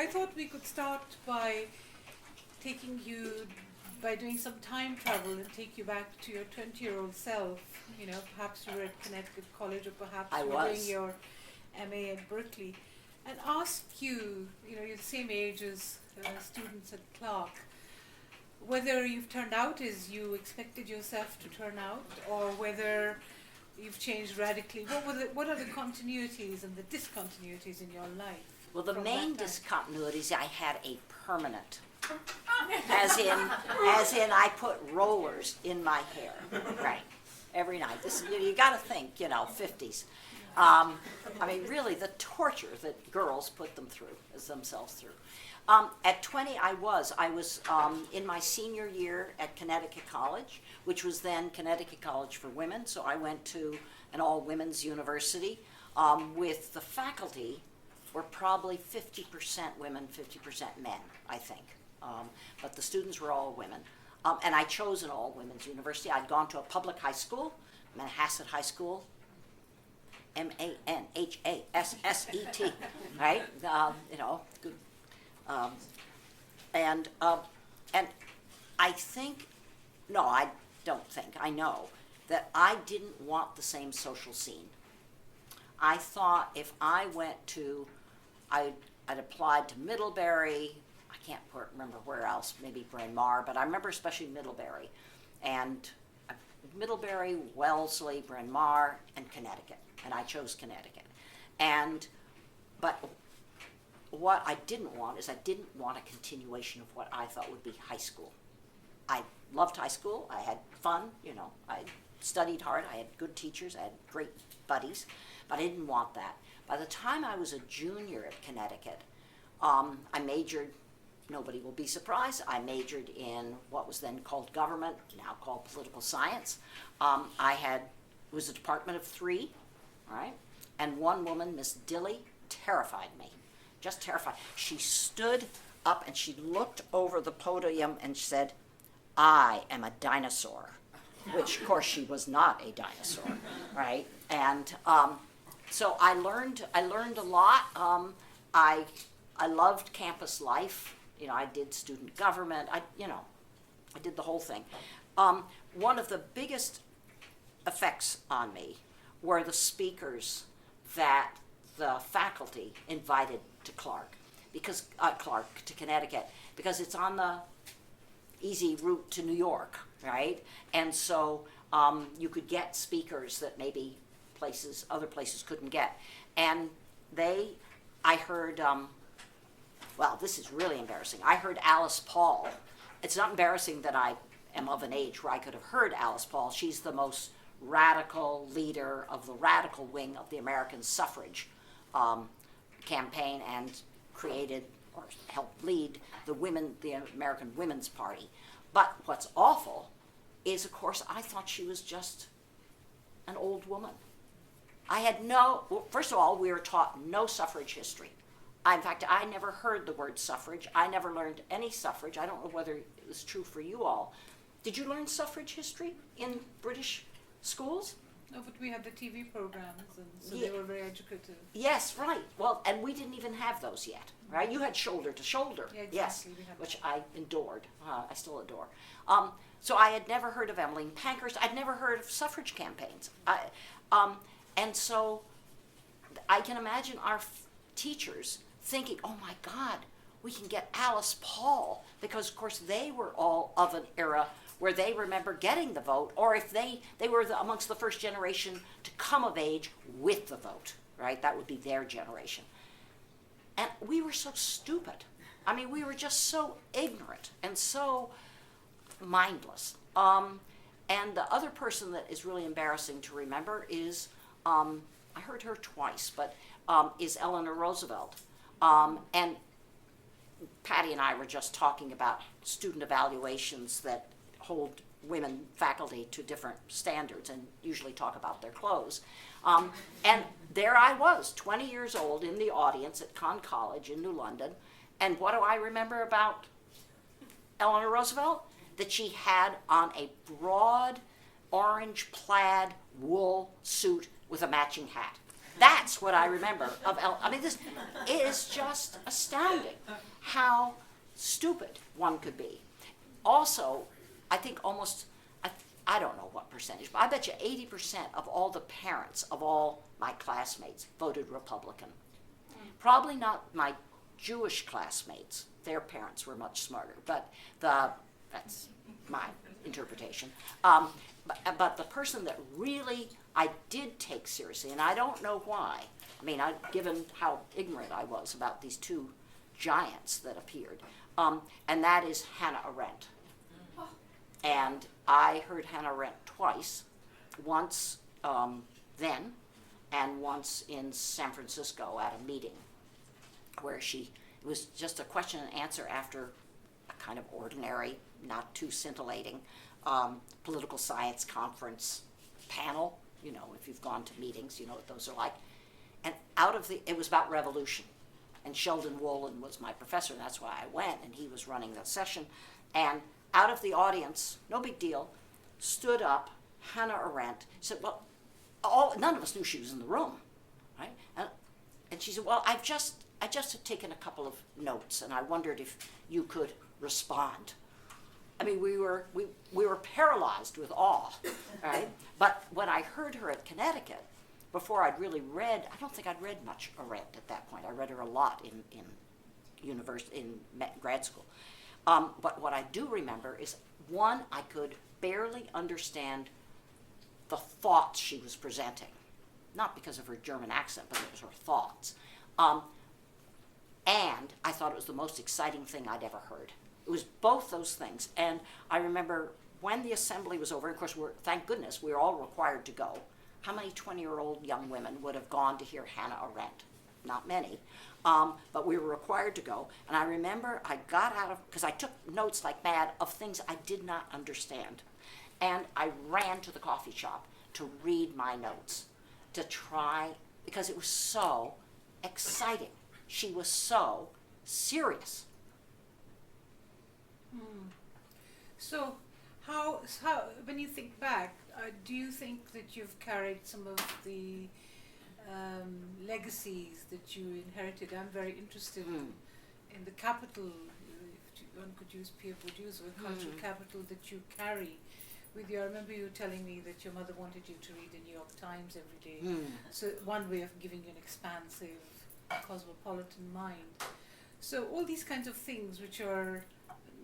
I thought we could start by taking you, by doing some time travel and take you back to your 20-year-old self. You know, perhaps you were at Connecticut College, or perhaps I you were was. doing your MA at Berkeley, and ask you, you know, you're the same age as students at Clark, whether you've turned out as you expected yourself to turn out, or whether you've changed radically. What are the continuities and the discontinuities in your life? Well, the from main that time? discontinuities, I had a permanent, as in I put rollers in my hair, right, every night. This, you got to think, 50s. I mean, really, the torture that girls put themselves through. At 20, I was in my senior year at Connecticut College, which was then Connecticut College for Women. So I went to an all-women's university with the faculty were probably 50% women, 50% men, I think. But the students were all women. And I chose an all-women's university. I'd gone to a public high school, Manhasset High School, Manhasset, right? Good. And I think, no, I don't think, I know that I didn't want the same social scene. I thought if I went to, I'd applied to Middlebury, I can't remember where else, maybe Bryn Mawr, but I remember especially Middlebury. And Middlebury, Wellesley, Bryn Mawr, and Connecticut. And I chose Connecticut. But what I didn't want is I didn't want a continuation of what I thought would be high school. I loved high school. I had fun, I studied hard. I had good teachers. I had great buddies. But I didn't want that. By the time I was a junior at Connecticut, I majored, nobody will be surprised, I majored in what was then called government, now called political science. It was a department of 3, right? And one woman, Miss Dilly, terrified me, just terrified. She stood up and she looked over the podium and said, "I am a dinosaur," which of course she was not a dinosaur, right? And so I learned a lot. I loved campus life. I did student government. I did the whole thing. One of the biggest effects on me were the speakers that the faculty invited to to Connecticut, because it's on the easy route to New York, right? And so you could get speakers that maybe other places couldn't get. And I heard, well, this is really embarrassing. I heard Alice Paul. It's not embarrassing that I am of an age where I could have heard Alice Paul. She's the most radical leader of the radical wing of the American suffrage campaign, and created or helped lead the American Women's Party. But what's awful is, of course, I thought she was just an old woman. First of all, we were taught no suffrage history. In fact, I never heard the word suffrage. I never learned any suffrage. I don't know whether it was true for you all. Did you learn suffrage history in British schools? No, but we had the TV programs, and so they were very educative. Yes, right. Well, and we didn't even have those yet, right? You had Shoulder to Shoulder, yeah, exactly. Yes, we had which I adored. I still adore. So I had never heard of Emmeline Pankhurst. I'd never heard of suffrage campaigns. And so I can imagine our teachers thinking, "Oh my God, we can get Alice Paul," because of course they were all of an era where they remember getting the vote, or if they were amongst the first generation to come of age with the vote, right? That would be their generation. And we were so stupid. I mean, we were just so ignorant and so mindless. And the other person that is really embarrassing to remember is, I heard her twice, but is Eleanor Roosevelt. And Patty and I were just talking about student evaluations that hold women faculty to different standards and usually talk about their clothes. And there I was, 20 years old, in the audience at Conn College in New London. And what do I remember about Eleanor Roosevelt? That she had on a broad orange plaid wool suit with a matching hat. That's what I remember of I mean, this is just astounding how stupid one could be. Also, I think almost, I don't know what percentage, but I bet you 80% of all the parents of all my classmates voted Republican. Probably not my Jewish classmates. Their parents were much smarter, but that's my interpretation. But the person that really I did take seriously, and I don't know why. I mean, given how ignorant I was about these two giants that appeared, and that is Hannah Arendt. And I heard Hannah Arendt twice, once then, and once in San Francisco at a meeting, where it was just a question and answer after a kind of ordinary, not too scintillating, political science conference panel. You know, if you've gone to meetings, you know what those are like. And it was about revolution. And Sheldon Wolin was my professor, and that's why I went, and he was running the session. And out of the audience, no big deal, stood up Hannah Arendt, said, well, none of us knew she was in the room, right? And she said, well, I just had taken a couple of notes, and I wondered if you could respond. I mean, we were paralyzed with awe, right? But when I heard her at Connecticut, before I'd really read, I don't think I'd read much Arendt at that point. I read her a lot in grad school. But what I do remember is, one, I could barely understand the thoughts she was presenting, not because of her German accent, but it was her thoughts. And I thought it was the most exciting thing I'd ever heard. It was both those things. And I remember when the assembly was over, of course, thank goodness, we were all required to go. How many 20-year-old young women would have gone to hear Hannah Arendt? Not many. But we were required to go. And I remember I got out of, because I took notes like mad of things I did not understand. And I ran to the coffee shop to read my notes, to try, because it was so exciting. She was so serious. So, how when you think back, do you think that you've carried some of the legacies that you inherited? I'm very interested in the capital, if one could use Pierre Bourdieu's or cultural capital that you carry with you. I remember you telling me that your mother wanted you to read the New York Times every day. So one way of giving you an expansive, cosmopolitan mind. So all these kinds of things which are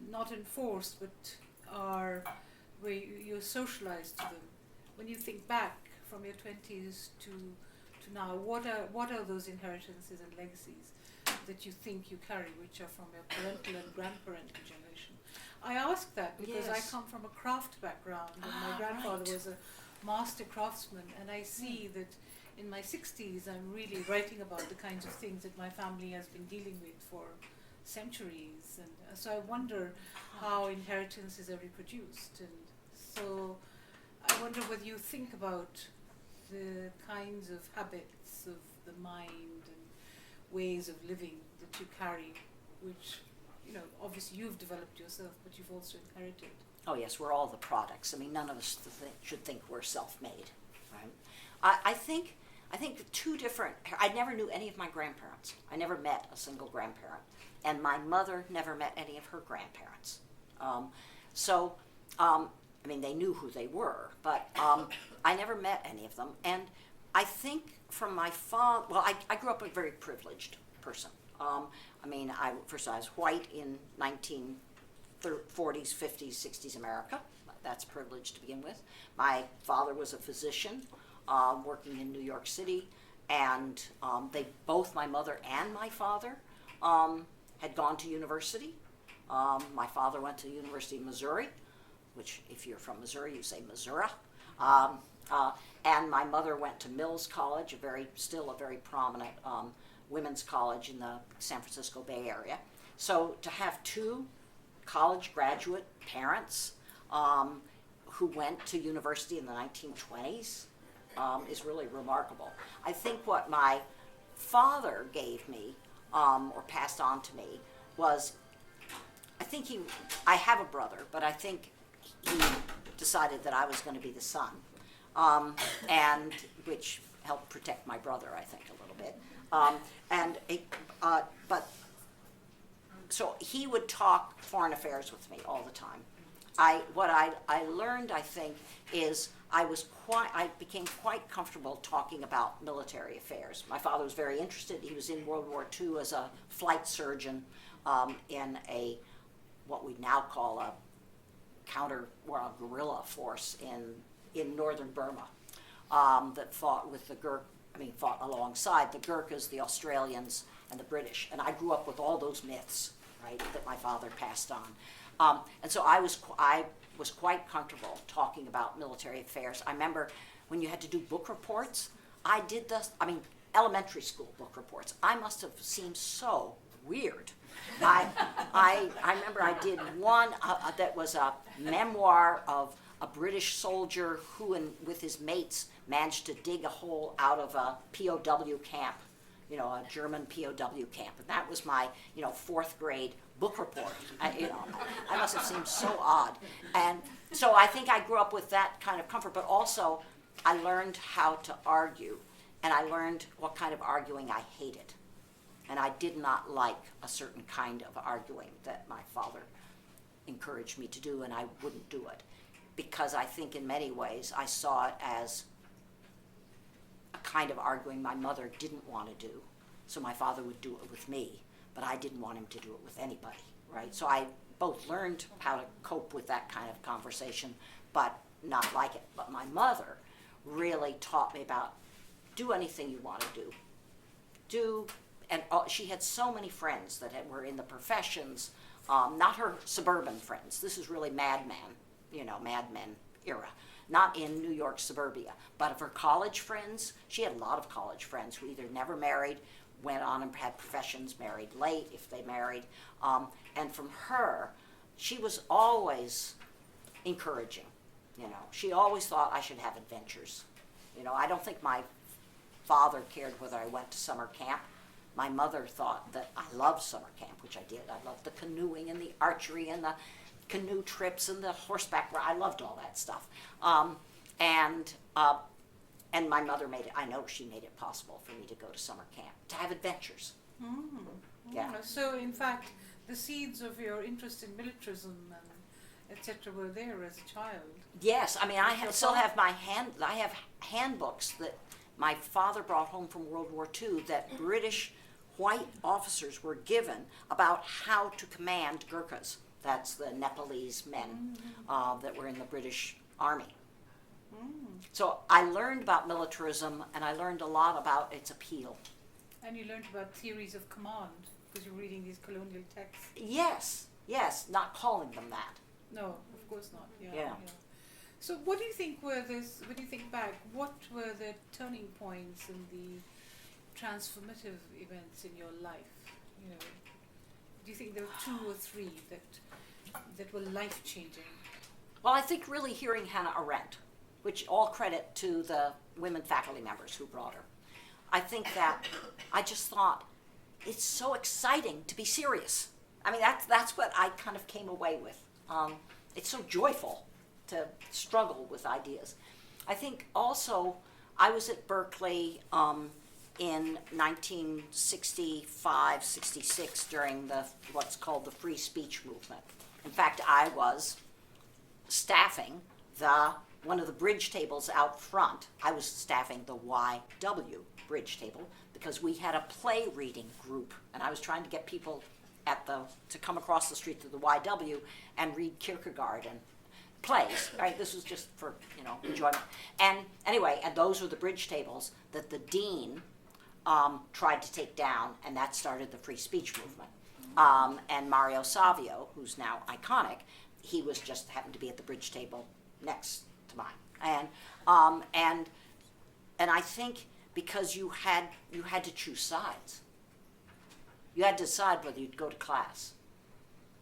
not enforced but are where you're socialized to them. When you think back from your 20s to now, what are those inheritances and legacies that you think you carry, which are from your parental and grandparental generation? I ask that because I come from a craft background, and my grandfather was a master craftsman, and I see that in my 60s I'm really writing about the kinds of things that my family has been dealing with for centuries, and so I wonder how inheritances are reproduced, and so I wonder whether you think about the kinds of habits of the mind and ways of living that you carry, which, you know, obviously you've developed yourself, but you've also inherited. Oh yes, we're all the products. I mean, none of us should think we're self-made, right? I think two different, I never knew any of my grandparents. I never met a single grandparent. And my mother never met any of her grandparents. I mean, they knew who they were, but I never met any of them. And I think from my father, well, I grew up a very privileged person. I mean, first I was white in 1940s, 50s, 60s America. That's privilege to begin with. My father was a physician working in New York City, and both my mother and my father had gone to university. My father went to the University of Missouri, which if you're from Missouri, you say Missouri. And my mother went to Mills College, still a very prominent women's college in the San Francisco Bay Area. So to have two college graduate parents who went to university in the 1920s is really remarkable. I think what my father gave me, or passed on to me, was, I have a brother, but I think he decided that I was going to be the son, and which helped protect my brother, I think, a little bit. But so he would talk foreign affairs with me all the time. What I learned, I think, is I became quite comfortable talking about military affairs. My father was very interested. He was in World War II as a flight surgeon in what we now call a guerrilla force in northern Burma that fought with the fought alongside the Gurkhas, the Australians, and the British. And I grew up with all those myths, right, that my father passed on. And so I was quite comfortable talking about military affairs. I remember when you had to do book reports, I did elementary school book reports. I must have seemed so weird. I remember I did one that was a memoir of a British soldier who, with his mates, managed to dig a hole out of a POW camp, a German POW camp. And that was my, fourth grade book report. I must have seemed so odd. And so I think I grew up with that kind of comfort, but also I learned how to argue, and I learned what kind of arguing I hated. And I did not like a certain kind of arguing that my father encouraged me to do, and I wouldn't do it. Because I think in many ways I saw it as a kind of arguing my mother didn't want to do. So my father would do it with me, but I didn't want him to do it with anybody, right? So I both learned how to cope with that kind of conversation, but not like it. But my mother really taught me about do anything you want to do. And she had so many friends that were in the professions, not her suburban friends. This is really Mad Men era. Not in New York suburbia. But of her college friends, she had a lot of college friends who either never married, went on and had professions, married late if they married. And from her, she was always encouraging. She always thought I should have adventures. I don't think my father cared whether I went to summer camp. My mother thought that I loved summer camp, which I did. I loved the canoeing and the archery and the canoe trips and the horseback ride. I loved all that stuff. And my mother I know she made it possible for me to go to summer camp, to have adventures. Yeah. So in fact, the seeds of your interest in militarism and etc. were there as a child. Yes, I still have I have handbooks that my father brought home from World War II that British white officers were given about how to command Gurkhas. That's the Nepalese men that were in the British Army. So I learned about militarism, and I learned a lot about its appeal. And you learned about theories of command because you're reading these colonial texts. Yes, not calling them that. No, of course not. Yeah. So what do you think when you think back, what were the turning points and the transformative events in your life? Do you think there were 2 or 3 that were life-changing? Well, I think really hearing Hannah Arendt, which all credit to the women faculty members who brought her. I think that I just thought, it's so exciting to be serious. That's what I kind of came away with. It's so joyful to struggle with ideas. I think also I was at Berkeley in 1965, 66 during what's called the free speech movement. In fact, I was staffing one of the bridge tables out front. I was staffing the YW bridge table because we had a play reading group, and I was trying to get people to come across the street to the YW and read Kierkegaard and plays, right? This was just for, enjoyment. And anyway, and those were the bridge tables that the dean tried to take down, and that started the free speech movement. And Mario Savio, who's now iconic, he was just happened to be at the bridge table next to mine. And I think because you had to choose sides. You had to decide whether you'd go to class.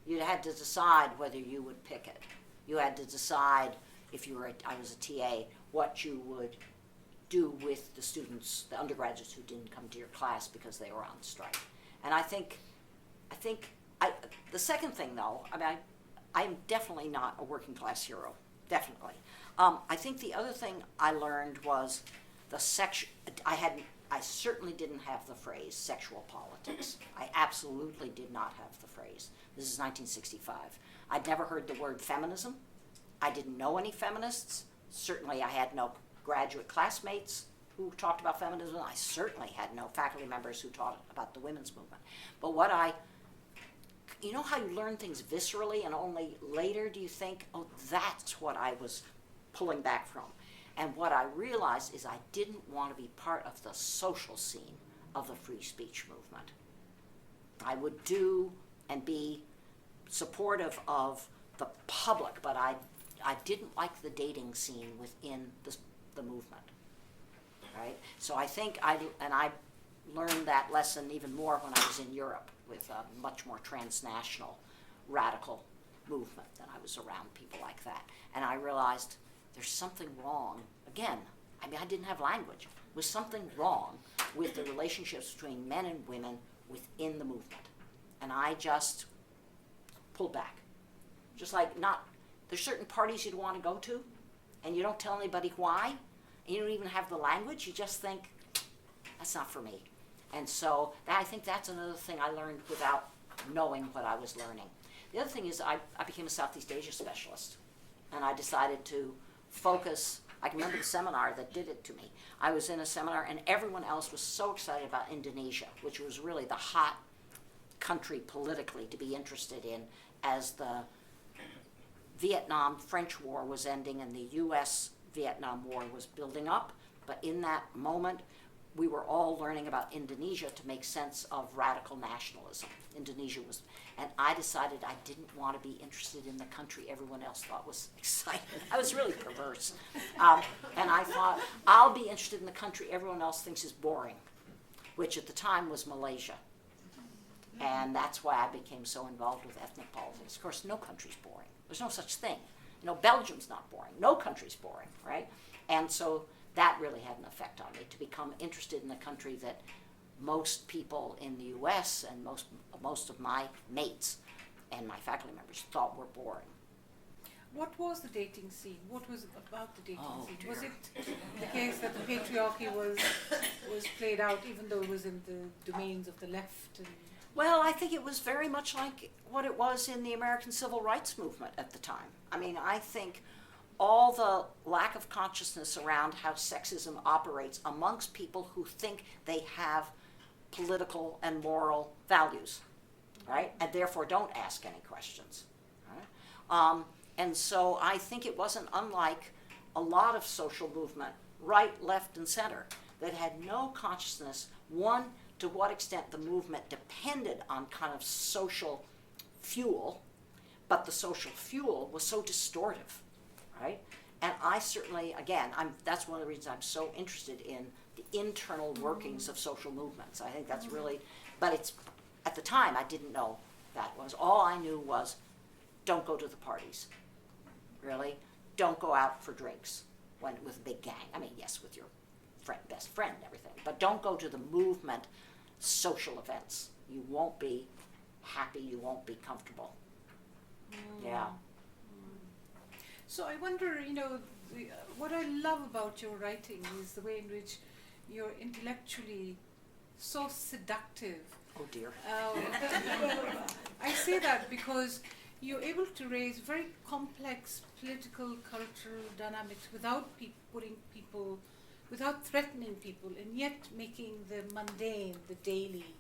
You had to decide whether you would picket. You had to decide if I was a TA, what you would do with the students, the undergraduates who didn't come to your class because they were on strike. And I think the second thing though, I'm definitely not a working class hero, definitely. I think the other thing I learned was I certainly didn't have the phrase sexual politics. I absolutely did not have the phrase. This is 1965. I'd never heard the word feminism. I didn't know any feminists. Certainly I had no graduate classmates who talked about feminism. I certainly had no faculty members who taught about the women's movement. But you know how you learn things viscerally and only later do you think, oh, that's what I was pulling back from. And what I realized is I didn't want to be part of the social scene of the free speech movement. I would do and be supportive of the public, but I didn't like the dating scene within the movement, right? So I think I learned that lesson even more when I was in Europe with a much more transnational radical movement than I was around people like that. And I realized there's something wrong. Again, I mean, I didn't have language. There was something wrong with the relationships between men and women within the movement. And I just pulled back. Just like there's certain parties you'd want to go to, and you don't tell anybody why, and you don't even have the language. You just think, that's not for me. And so I think that's another thing I learned without knowing what I was learning. The other thing is I became a Southeast Asia specialist, and I decided to focus. I can remember the seminar that did it to me. I was in a seminar, and everyone else was so excited about Indonesia, which was really the hot country politically to be interested in as the Vietnam-French War was ending and the U.S.-Vietnam War was building up. But in that moment, we were all learning about Indonesia to make sense of radical nationalism. Indonesia was, and I decided I didn't want to be interested in the country everyone else thought was exciting. I was really perverse. And I thought, I'll be interested in the country everyone else thinks is boring, which at the time was Malaysia. And that's why I became so involved with ethnic politics. Of course, no country's boring. There's no such thing. You know, Belgium's not boring. No country's boring, right? And so that really had an effect on me, to become interested in a country that most people in the U.S. and most of my mates and my faculty members thought were boring. What was the dating scene? What was it about the dating scene? Dear. Was it the case that the patriarchy was played out, even though it was in the domains of the left? Well, I think it was very much like what it was in the American Civil Rights Movement at the time. I mean, I think all the lack of consciousness around how sexism operates amongst people who think they have political and moral values, right? And therefore don't ask any questions, right? And so I think it wasn't unlike a lot of social movement, right, left, and center, that had no consciousness, one, to what extent the movement depended on kind of social fuel, but the social fuel was so distortive, right? And I certainly, again, that's one of the reasons I'm so interested in the internal workings of social movements. I think that's really, but it's, at the time I didn't know that was. All I knew was, don't go to the parties, really. Don't go out for drinks with a big gang. I mean, yes, with your best friend and everything, but don't go to the movement social events. You won't be happy, you won't be comfortable. Yeah. So I wonder, you know, what I love about your writing is the way in which you're intellectually so seductive. Oh dear. I say that because you're able to raise very complex political, cultural dynamics without without threatening people, and yet making the mundane, the daily,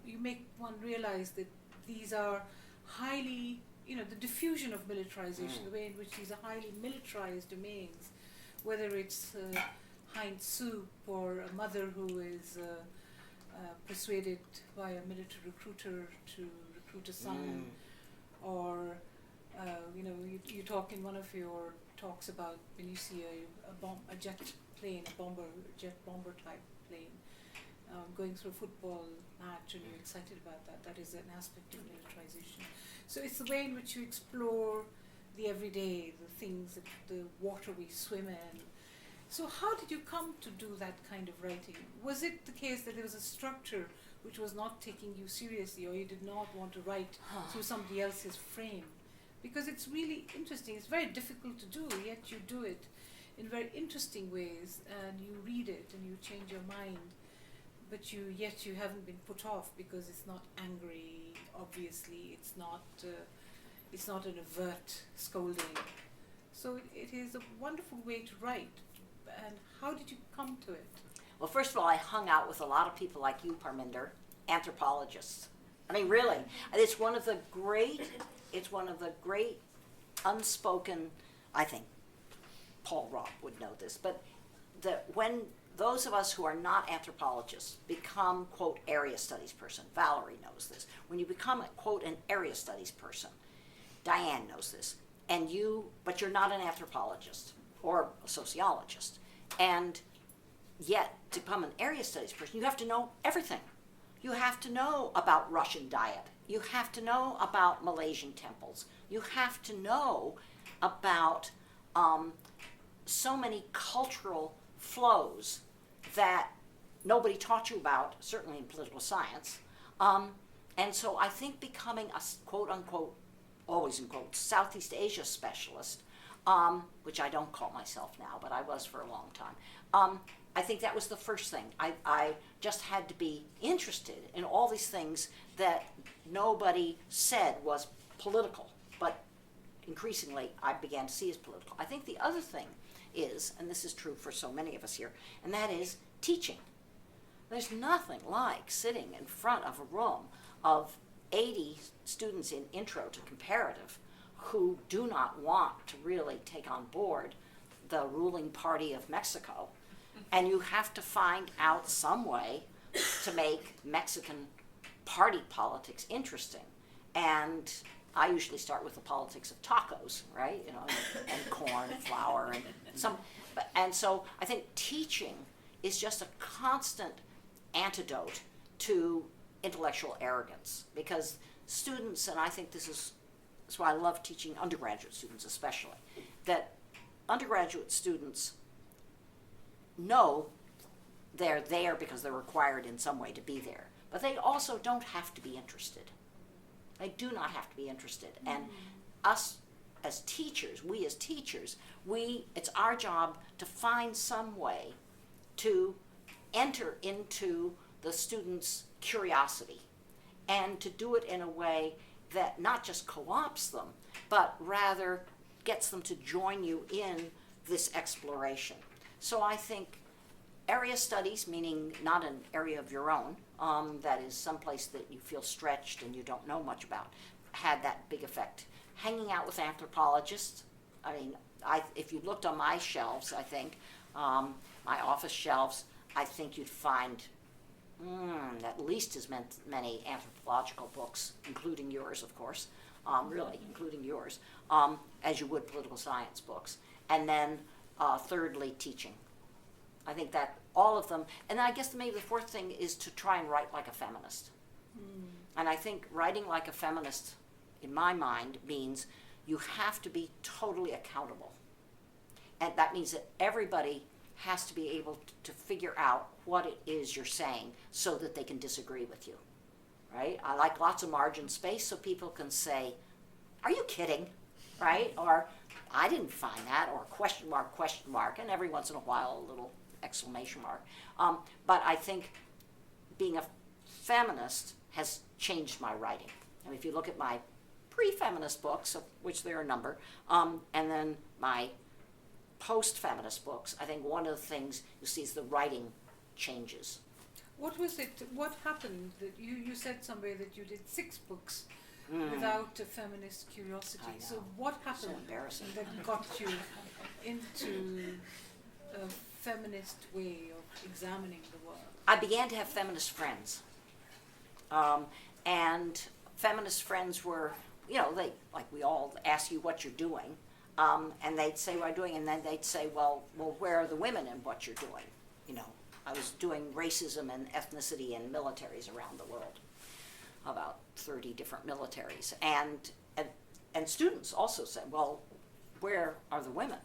you make one realize that these are highly, you know, the diffusion of militarization, the way in which these are highly militarized domains, whether it's hind soup or a mother who is persuaded by a military recruiter to recruit a son, or you know, you talk in one of your talks about when you see a jet plane, jet bomber type plane going through a football match, and you're excited about that. That is an aspect of militarization. So it's the way in which you explore the everyday, the things, the water we swim in. So how did you come to do that kind of writing? Was it the case that there was a structure which was not taking you seriously, or you did not want to write through somebody else's frame? Because it's really interesting. It's very difficult to do, yet you do it. in very interesting ways, and you read it and you change your mind, but yet you haven't been put off because it's not angry. Obviously, it's not an overt scolding. So it is a wonderful way to write. And how did you come to it? Well, first of all, I hung out with a lot of people like you, Parminder, anthropologists. I mean, really, it's one of the great unspoken, I think Paul Robb would know this, but when those of us who are not anthropologists become, quote, area studies person, Valerie knows this, when you become, quote, an area studies person, Diane knows this, but you're not an anthropologist or a sociologist, and yet to become an area studies person, you have to know everything. You have to know about Russian diet. You have to know about Malaysian temples. You have to know about so many cultural flows that nobody taught you about, certainly in political science. And so I think becoming a quote unquote, always in quotes, Southeast Asia specialist, which I don't call myself now, but I was for a long time, I think that was the first thing. I just had to be interested in all these things that nobody said was political, but increasingly I began to see as political. I think the other thing is, and this is true for so many of us here, and that is teaching. There's nothing like sitting in front of a room of 80 students in Intro to Comparative who do not want to really take on board the ruling party of Mexico, and you have to find out some way to make Mexican party politics interesting. And I usually start with the politics of tacos, right? You know, and corn and flour and so I think teaching is just a constant antidote to intellectual arrogance, because students, and I think that's why I love teaching undergraduate students especially, that undergraduate students know they're there because they're required in some way to be there, but they also don't have to be interested. They do not have to be interested. And us as teachers, it's our job to find some way to enter into the students' curiosity and to do it in a way that not just co-opts them, but rather gets them to join you in this exploration. So I think area studies, meaning not an area of your own, that is someplace that you feel stretched and you don't know much about, had that big effect. Hanging out with anthropologists, I mean, if you looked on my shelves, I think, my office shelves, I think you'd find at least as many anthropological books, including yours, of course, really, including yours, as you would political science books. And then thirdly, teaching. I think that all of them, and I guess maybe the fourth thing is to try and write like a feminist. And I think writing like a feminist, in my mind, means you have to be totally accountable. And that means that everybody has to be able to figure out what it is you're saying so that they can disagree with you, right? I like lots of margin space so people can say, are you kidding, right? Or, I didn't find that, or question mark, and every once in a while a little exclamation mark. But I think being a feminist has changed my writing. I mean, if you look at my pre-feminist books, of which there are a number, and then my post-feminist books, I think one of the things you see is the writing changes. What was it, what happened that you said somewhere that you did 6 books without a feminist curiosity? So what happened that got you into a feminist way of examining the world? I began to have feminist friends. And feminist friends were, you know, they, like we all ask you what you're doing, and they'd say what I'm doing, and then they'd say, well, where are the women in what you're doing? You know, I was doing racism and ethnicity in militaries around the world, about 30 different militaries, and students also said, well, where are the women?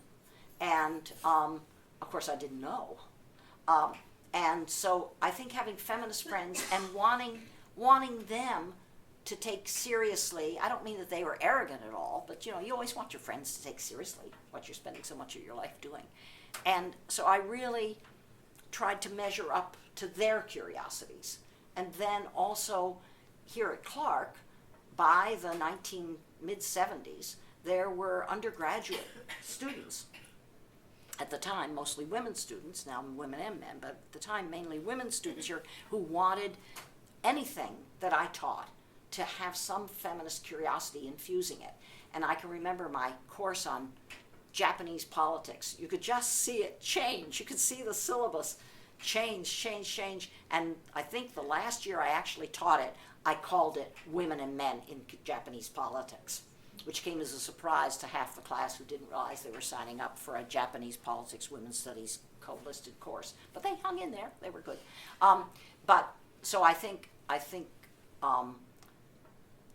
And of course I didn't know. And so I think having feminist friends and wanting them to take seriously. I don't mean that they were arrogant at all, but you know, you always want your friends to take seriously what you're spending so much of your life doing. And so I really tried to measure up to their curiosities. And then also here at Clark, by the mid-70s, there were undergraduate students. At the time, mostly women students, now women and men, but at the time, mainly women students here who wanted anything that I taught to have some feminist curiosity infusing it. And I can remember my course on Japanese politics. You could just see it change. You could see the syllabus change. And I think the last year I actually taught it, I called it Women and Men in Japanese Politics, which came as a surprise to half the class who didn't realize they were signing up for a Japanese Politics Women's Studies co-listed course. But they hung in there. They were good. So I think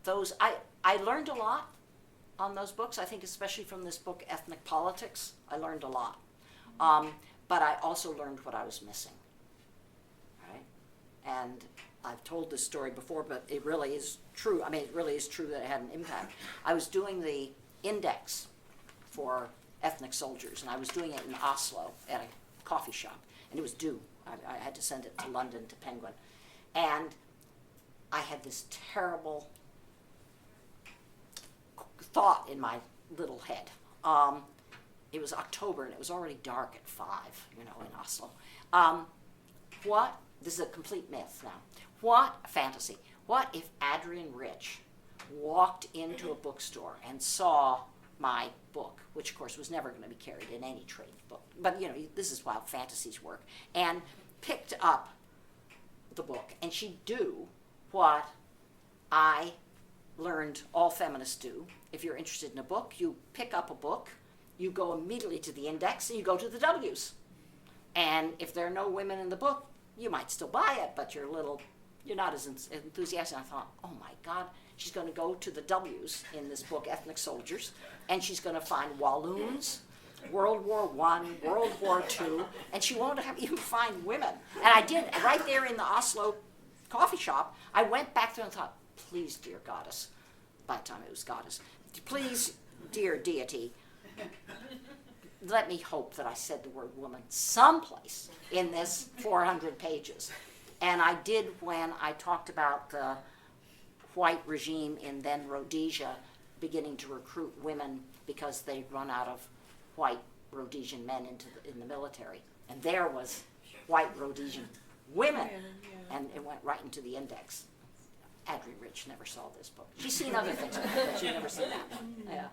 those, I learned a lot on those books. I think especially from this book, Ethnic Politics, I learned a lot. But I also learned what I was missing, right? And I've told this story before, but it really is true. I mean, it really is true that it had an impact. I was doing the index for ethnic soldiers, and I was doing it in Oslo at a coffee shop, and it was due. I had to send it to London, to Penguin. And I had this terrible thought in my little head. It was October, and it was already dark at 5, you know, in Oslo. This is a complete myth now. What fantasy? What if Adrienne Rich walked into a bookstore and saw my book, which of course was never going to be carried in any trade book, but you know, this is how fantasies work, and picked up the book, and she'd do what I learned all feminists do. If you're interested in a book, you pick up a book, you go immediately to the index, and you go to the W's. And if there are no women in the book, you might still buy it, but you're not as enthusiastic. I thought, oh my God, she's going to go to the W's in this book, Ethnic Soldiers, and she's going to find Walloons, World War I, World War II, and she won't even find women. And I did, right there in the Oslo coffee shop, I went back there and thought, please, dear goddess, by the time it was goddess, please, dear deity, let me hope that I said the word woman someplace in this 400 pages. And I did when I talked about the white regime in then Rhodesia beginning to recruit women because they'd run out of white Rhodesian men in the military. And there was white Rhodesian women. And it went right into the index. Adrienne Rich never saw this book. She's seen other things, but she'd never seen that. Yeah.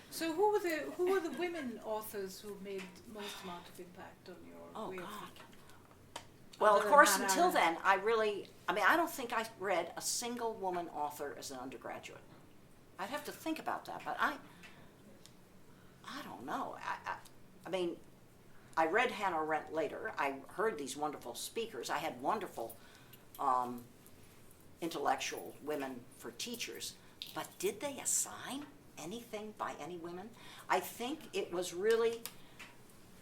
So who were the women authors who made most amount of impact on your way of thinking? Well, of Other course, than until Hannah then, I don't think I read a single woman author as an undergraduate. I'd have to think about that, but I don't know. I read Hannah Arendt later. I heard these wonderful speakers. I had wonderful intellectual women for teachers, but did they assign anything by any women? I think it was really,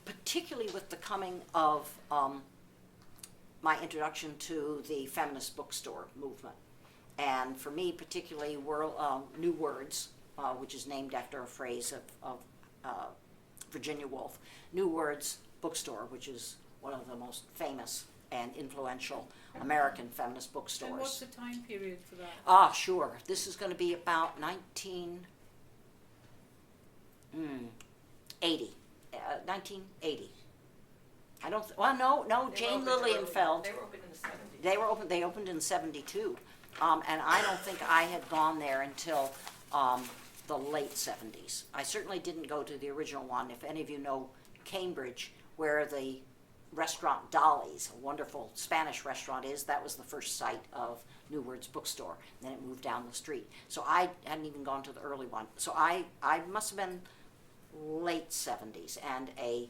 particularly with the coming of my introduction to the feminist bookstore movement, and for me particularly New Words, which is named after a phrase of Virginia Woolf, New Words Bookstore, which is one of the most famous and influential American feminist bookstores. And what's the time period for that? Sure. This is going to be about 1980. I don't. No. Jane Lilienfeld. They were open in the 70s. They opened in 72, and I don't think I had gone there until the late 70s. I certainly didn't go to the original one. If any of you know Cambridge, where the restaurant Dolly's, a wonderful Spanish restaurant, is, that was the first site of New Words Bookstore. Then it moved down the street. So I hadn't even gone to the early one. So I must have been late 70s, and a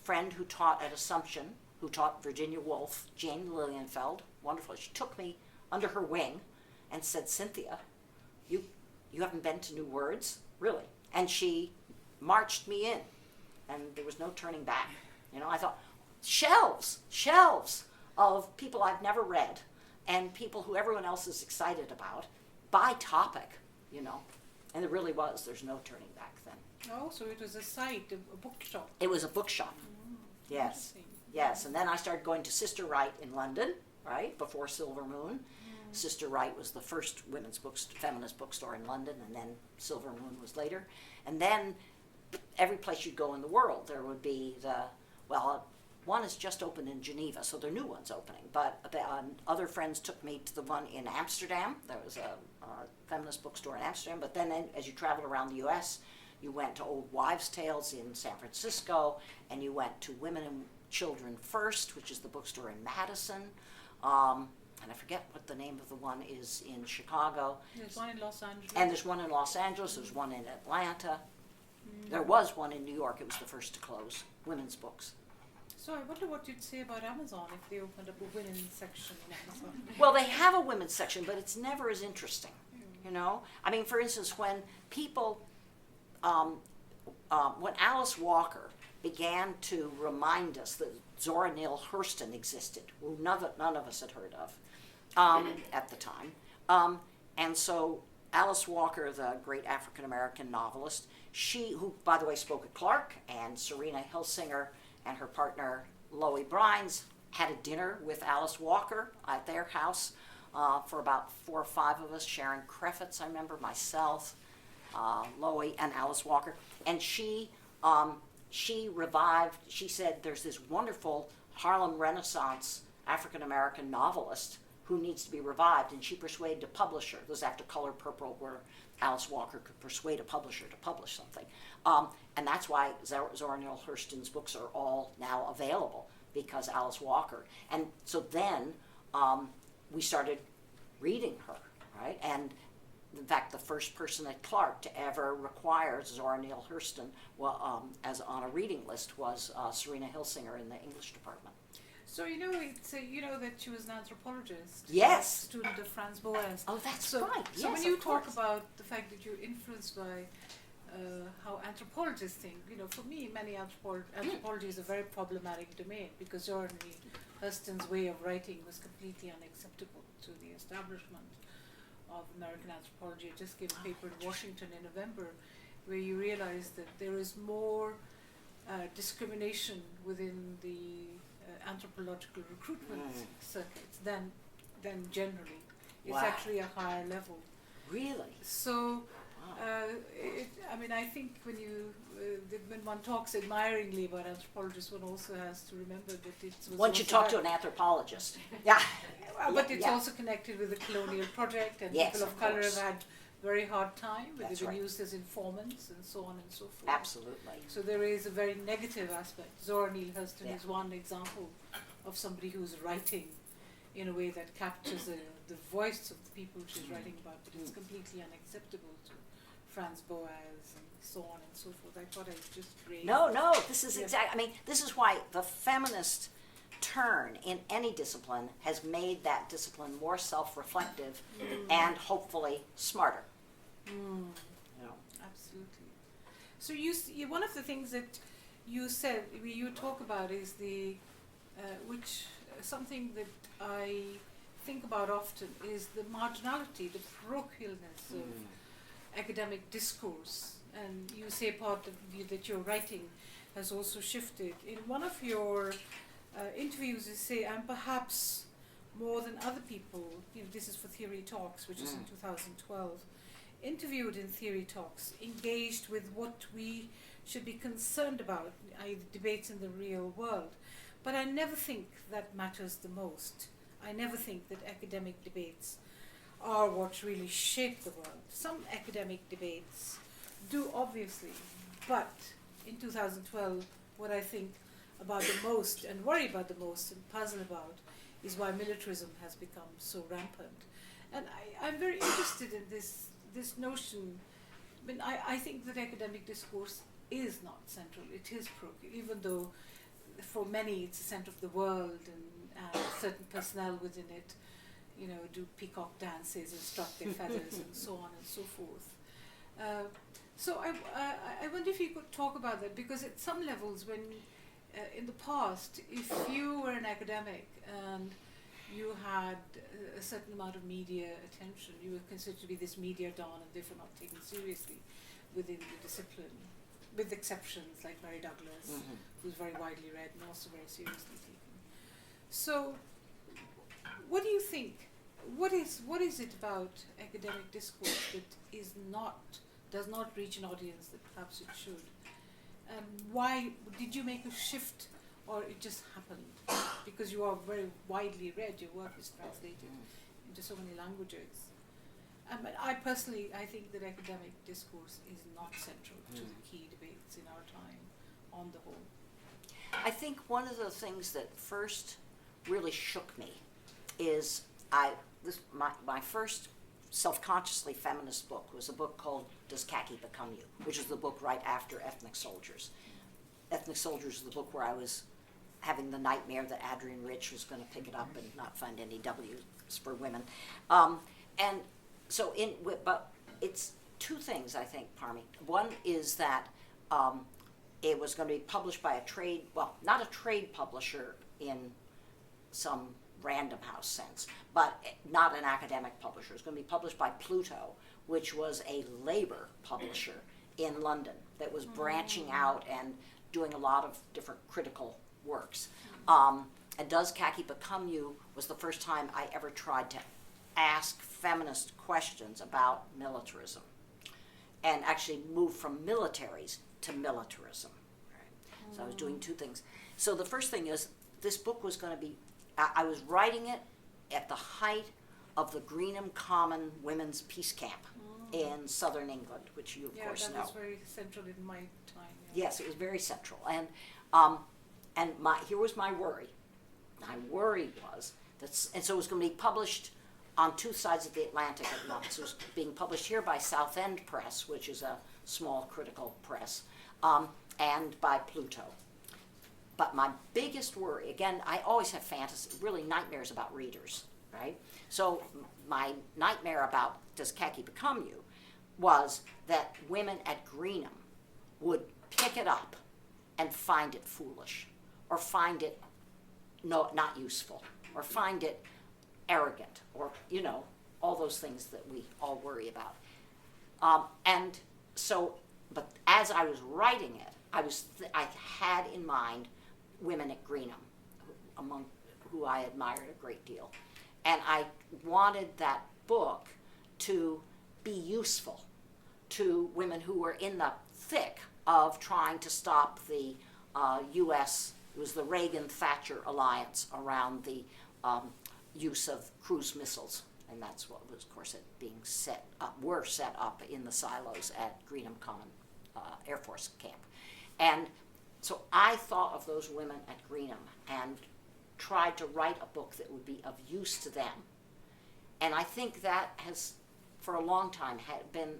friend who taught at Assumption, who taught Virginia Woolf, Jane Lilienfeld, wonderful. She took me under her wing and said, Cynthia, you haven't been to New Words? Really? And she marched me in, and there was no turning back. I thought, shelves of people I've never read and people who everyone else is excited about, by topic, you know. And it really was. There's no turning back then. Oh, so it was a site, a bookshop. It was a bookshop. Yes. Yes. And then I started going to Sister Wright in London, right, before Silver Moon. Sister Wright was the first feminist bookstore in London, and then Silver Moon was later. And then every place you'd go in the world, there would be one is just opened in Geneva, so there are new ones opening. But other friends took me to the one in Amsterdam. There was a feminist bookstore in Amsterdam. But then as you traveled around the U.S., you went to Old Wives' Tales in San Francisco, and you went to Women and Children First, which is the bookstore in Madison. And I forget what the name of the one is in Chicago. There's one in Los Angeles. And there's one in Los Angeles. There's one in Atlanta. There was one in New York. It was the first to close. Women's books. So I wonder what you'd say about Amazon if they opened up a women's section in Amazon. Well, they have a women's section, but it's never as interesting. You know? I mean, for instance, when people, when Alice Walker began to remind us that Zora Neale Hurston existed, who none of us had heard of at the time. And so Alice Walker, the great African-American novelist, who, by the way, spoke at Clark, and Serena Hilsinger and her partner, Loie Brines, had a dinner with Alice Walker at their house for about 4 or 5 of us, Sharon Crefetz, I remember, myself, Loie, and Alice Walker. And she revived, she said, there's this wonderful Harlem Renaissance African-American novelist who needs to be revived, and she persuaded a publisher. This was after Color Purple, where Alice Walker could persuade a publisher to publish something. And that's why Zora Neale Hurston's books are all now available, because Alice Walker. And so then we started reading her, right? And in fact, the first person at Clark to ever require Zora Neale Hurston as on a reading list was Serena Hilsinger in the English department. So you know that she was an anthropologist. Yes. A student of Franz Boas. Oh, that's so, right. So yes, when you of talk course. about the fact that you're influenced by how anthropologists think, for me, anthropology is a very problematic domain, because Zora Neale Hurston's way of writing was completely unacceptable to the establishment of American anthropology. I just gave a paper in Washington in November where you realize that there is more discrimination within the anthropological recruitment circuits than generally. It's Wow. actually a higher level. Really? So, Wow. I think when one talks admiringly about anthropologists, one also has to remember that it's Once you talk to an anthropologist. Yeah. but it's yeah. also connected with the colonial project, and Yes, people of of color course. have had very hard time, where That's they've been right. used as informants and so on and so forth. Absolutely. So there is a very negative aspect. Zora Neale Hurston Yeah. is one example of somebody who's writing in a way that captures the voice of the people she's writing about, but it's completely unacceptable to Franz Boas and so on and so forth. I thought I'd just raise No, this is Yeah. this is why the feminist turn in any discipline has made that discipline more self-reflective and hopefully smarter. You know. Absolutely. So one of the things that you said, you talk about is something that I think about often is the marginality, the parochialness of academic discourse. And you say part of that your writing has also shifted. In one of your interviews, you say, "I'm perhaps more than other people." This is for Theory Talks, which is in 2012. Interviewed in Theory Talks, engaged with what we should be concerned about, i.e. the debates in the real world. But I never think that matters the most. I never think that academic debates are what really shape the world. Some academic debates do, obviously, but in 2012, what I think about the most and worry about the most and puzzle about is why militarism has become so rampant. And I'm very interested in this notion. I mean, I think that academic discourse is not central. It is parochial, even though for many it's the center of the world, and certain personnel within it, do peacock dances and strut their feathers and so on and so forth. So I wonder if you could talk about that, because at some levels, when in the past, if you were an academic and you had a certain amount of media attention. You were considered to be this media don, and therefore not taken seriously within the discipline, with exceptions like Mary Douglas, who's very widely read and also very seriously taken. So, what do you think? What is it about academic discourse that does not reach an audience that perhaps it should? Why did you make a shift, or it just happened? Because you are very widely read, your work is translated into so many languages. But I think that academic discourse is not central to the key debates in our time, on the whole. I think one of the things that first really shook me is my first self-consciously feminist book was a book called Does Khaki Become You, which is the book right after Ethnic Soldiers. Ethnic Soldiers is the book where I was having the nightmare that Adrienne Rich was going to pick it up and not find any W's for women. But it's two things, I think, Parmi. One is that it was going to be published by not a trade publisher in some Random House sense, but not an academic publisher. It's going to be published by Pluto, which was a labor publisher in London that was branching out and doing a lot of different critical works. And Does Khaki Become You was the first time I ever tried to ask feminist questions about militarism and actually move from militaries to militarism. Right? So I was doing two things. So the first thing is this book was going to be, I was writing it at the height of the Greenham Common Women's Peace Camp in southern England, which you of course know. Yeah, that was very central in my time. Yeah. Yes, it was very central. And here was my worry. My worry was and so it was going to be published on two sides of the Atlantic at once. It was being published here by Southend Press, which is a small critical press, and by Pluto. But my biggest worry, again, I always have really nightmares about readers, right? So my nightmare about Does Khaki Become You was that women at Greenham would pick it up and find it foolish, or find it not useful, or find it arrogant, or, all those things that we all worry about. But as I was writing it, I had in mind women at Greenham, among who I admired a great deal. And I wanted that book to be useful to women who were in the thick of trying to stop the U.S., it was the Reagan-Thatcher alliance around the use of cruise missiles. And that's what was, of course, were set up in the silos at Greenham Common Air Force Camp. And so I thought of those women at Greenham and tried to write a book that would be of use to them. And I think that has, for a long time, had been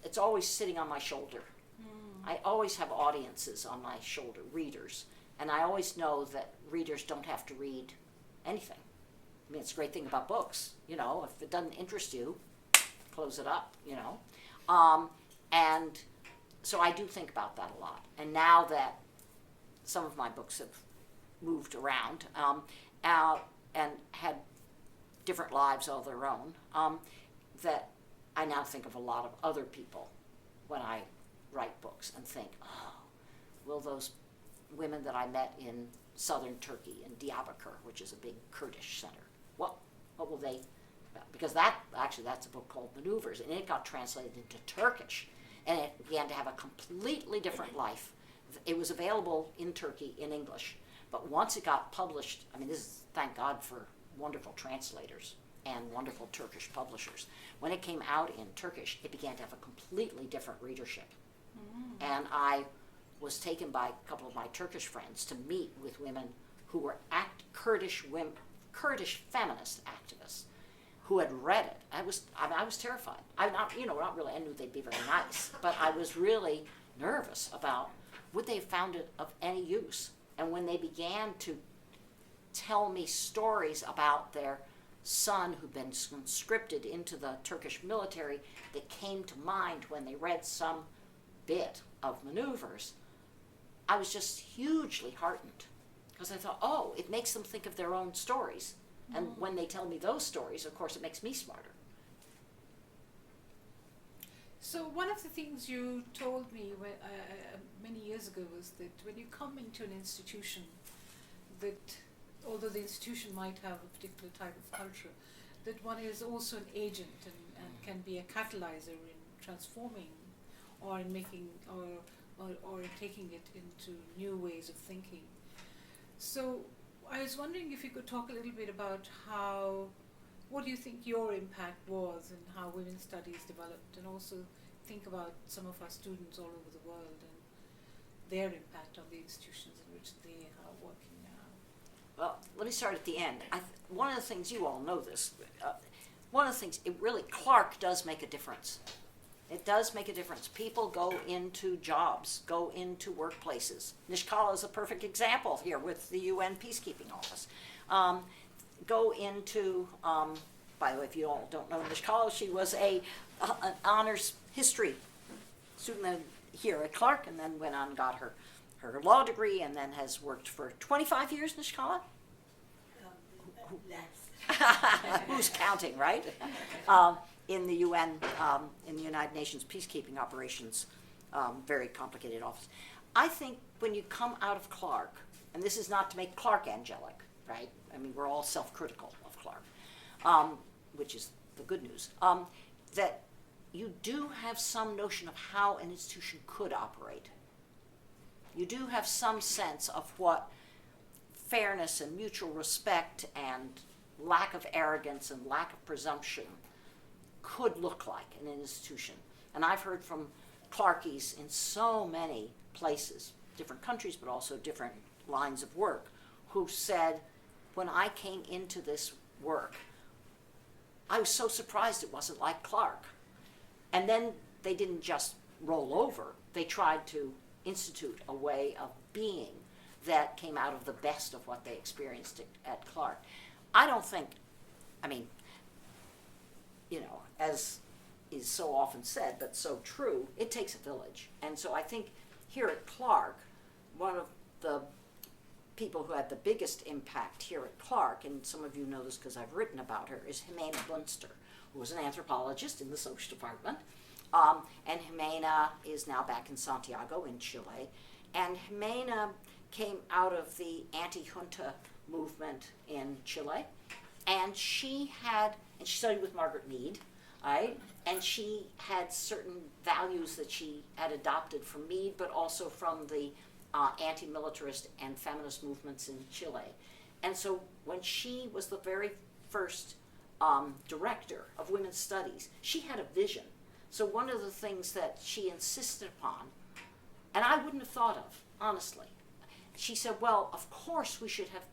it's always sitting on my shoulder. I always have audiences on my shoulder, readers. And I always know that readers don't have to read anything. I mean, it's a great thing about books. If it doesn't interest you, close it up, And so I do think about that a lot. And now that some of my books have moved around and had different lives of their own, that I now think of a lot of other people when I write books and think, will those women that I met in southern Turkey, in Diyarbakir, which is a big Kurdish center, what will they, because that's a book called Maneuvers, and it got translated into Turkish, and it began to have a completely different life. It was available in Turkey in English, but once it got published, thank God for wonderful translators and wonderful Turkish publishers. When it came out in Turkish, it began to have a completely different readership. And I was taken by a couple of my Turkish friends to meet with women who were Kurdish feminist activists who had read it. I was terrified. Not really. I knew they'd be very nice, but I was really nervous about would they have found it of any use. And when they began to tell me stories about their son who'd been conscripted into the Turkish military that came to mind when they read some bit of Maneuvers, I was just hugely heartened. Because I thought, oh, it makes them think of their own stories. And when they tell me those stories, of course, it makes me smarter. So one of the things you told me many years ago was that when you come into an institution, that although the institution might have a particular type of culture, that one is also an agent and can be a catalyzer in transforming or in making or in taking it into new ways of thinking. So I was wondering if you could talk a little bit about what do you think your impact was and how women's studies developed, and also think about some of our students all over the world and their impact on the institutions in which they are working now. Well, let me start at the end. One of the things, you all know this, one of the things, Clark does make a difference. It does make a difference. People go into jobs, go into workplaces. Nishkala is a perfect example here with the UN Peacekeeping Office. Go into, by the way, if you all don't know Nishkala, she was an honors history student here at Clark, and then went on and got her law degree, and then has worked for 25 years, Nishkala? Less. Who's counting, right? In the UN, in the United Nations peacekeeping operations, very complicated office. I think when you come out of Clark, and this is not to make Clark angelic, right? I mean, we're all self-critical of Clark, which is the good news, that you do have some notion of how an institution could operate. You do have some sense of what fairness and mutual respect and lack of arrogance and lack of presumption could look like in an institution. And I've heard from Clarkies in so many places, different countries, but also different lines of work, who said, when I came into this work, I was so surprised it wasn't like Clark. And then they didn't just roll over. They tried to institute a way of being that came out of the best of what they experienced at Clark. I don't think, I mean, you know, as is so often said, but so true, it takes a village. And so I think here at Clark, one of the people who had the biggest impact here at Clark, and some of you know this because I've written about her, is Jimena Bunster, who was an anthropologist in the social department. And Jimena is now back in Santiago in Chile. And Jimena came out of the anti-junta movement in Chile. And she studied with Margaret Mead, right? And she had certain values that she had adopted from Mead, but also from the anti-militarist and feminist movements in Chile. And so when she was the very first director of women's studies, she had a vision. So one of the things that she insisted upon, and I wouldn't have thought of, honestly, she said, well, of course we should have,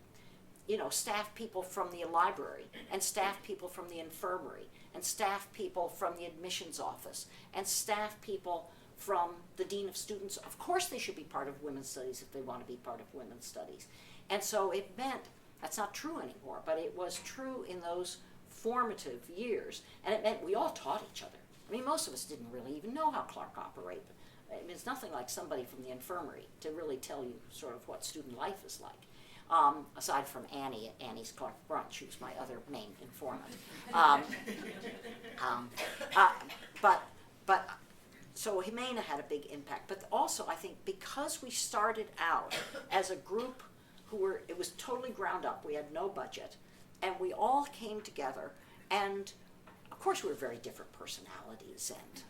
you know, staff people from the library, and staff people from the infirmary, and staff people from the admissions office, and staff people from the dean of students. Of course they should be part of women's studies if they want to be part of women's studies. And so it meant, that's not true anymore, but it was true in those formative years, and it meant we all taught each other. I mean, most of us didn't really even know how Clark operated. I mean, it's nothing like somebody from the infirmary to really tell you sort of what student life is like. Aside from Annie at Annie's Clark Brunch, who's my other main informant. But so Jimena had a big impact. But also, I think, because we started out as a group it was totally ground up. We had no budget, and we all came together, and of course we were very different personalities and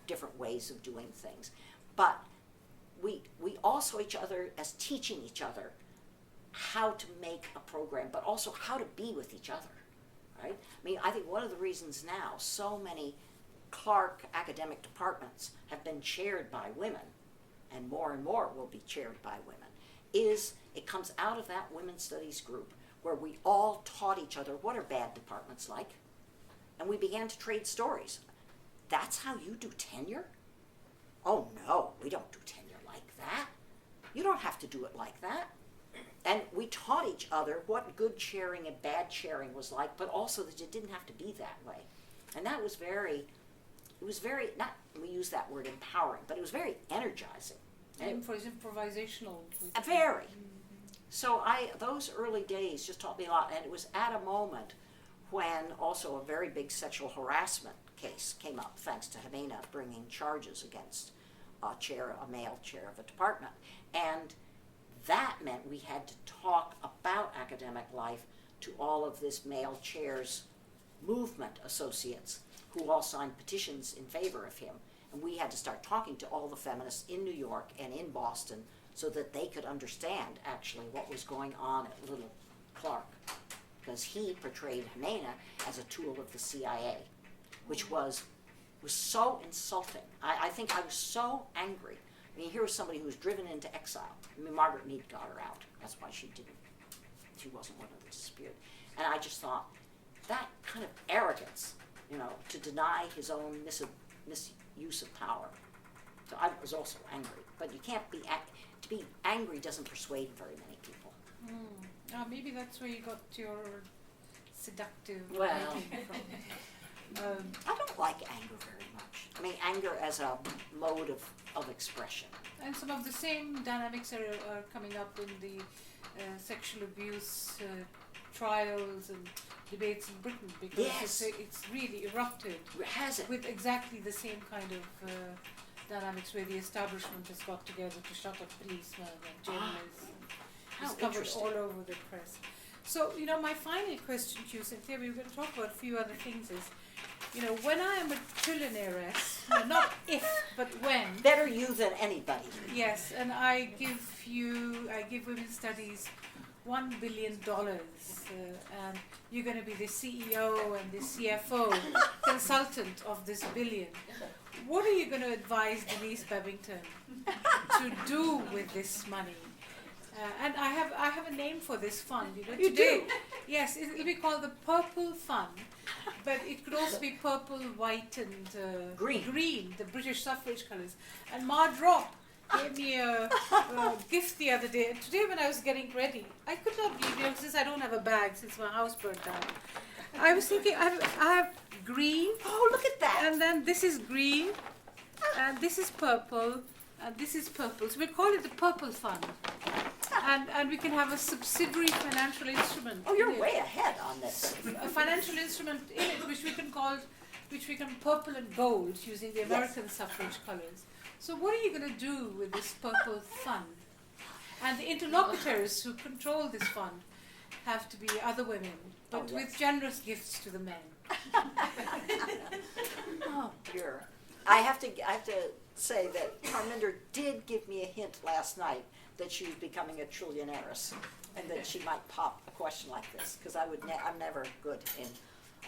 different ways of doing things. But we all saw each other as teaching each other how to make a program, but also how to be with each other, right? I mean, I think one of the reasons now so many Clark academic departments have been chaired by women, and more will be chaired by women, is it comes out of that women's studies group where we all taught each other what are bad departments like, and we began to trade stories. That's how you do tenure? Oh no, we don't do tenure like that. You don't have to do it like that. And we taught each other what good chairing and bad chairing was like, but also that it didn't have to be that way. And that was very, not, we use that word empowering, but it was very energizing. And for improvisational. So those early days just taught me a lot, and it was at a moment when also a very big sexual harassment case came up, thanks to Helena bringing charges against a male chair of a department. And that meant we had to talk about academic life to all of this male chairs movement associates who all signed petitions in favor of him. And we had to start talking to all the feminists in New York and in Boston so that they could understand actually what was going on at Little Clark. Because he portrayed Helena as a tool of the CIA, which was so insulting. I think I was so angry. I mean, here was somebody who was driven into exile. I mean, Margaret Mead got her out. That's why she wasn't one of the disputed. And I just thought, that kind of arrogance, to deny his own misuse of power. So I was also angry. But you can't to be angry doesn't persuade very many people. Maybe that's where you got your seductive Well, writing from. I don't like anger very much. I mean, anger as a mode of expression. And some of the same dynamics are coming up in the sexual abuse trials and debates in Britain, because Yes. it's really erupted Has it? with exactly the same kind of dynamics, where the establishment has got together to shut up policemen and journalists. How It's covered interesting. all over the press. So, my final question to you, Cynthia, we were going to talk about a few other things, is, when I am a trillionairess, not if, but when. Better you than anybody. Yes, and I give women's studies $1 billion, and you're going to be the CEO and the CFO consultant of this billion. What are you going to advise Denise Babington to do with this money? And I have a name for this fund. You today, do? Yes, it'll be called the Purple Fund, but it could also be purple, white, and green, the British suffrage colours. And Ma Drop gave me a gift the other day. And today when I was getting ready, I could not believe, since I don't have a bag, since my house burnt down, I was thinking, I have green. Oh, look at that. And then this is green, and this is purple, and this is purple. So we'll call it the Purple Fund. And we can have a subsidiary financial instrument. Oh, you're way ahead on this. A financial instrument in it, which we can purple and gold, using the American suffrage colours. So what are you going to do with this Purple Fund? And the interlocutors who control this fund have to be other women, but with generous gifts to the men. Oh, dear. I have to say that Parminder did give me a hint last night that she was becoming a trillionairess, and that she might pop a question like this, because I'm never good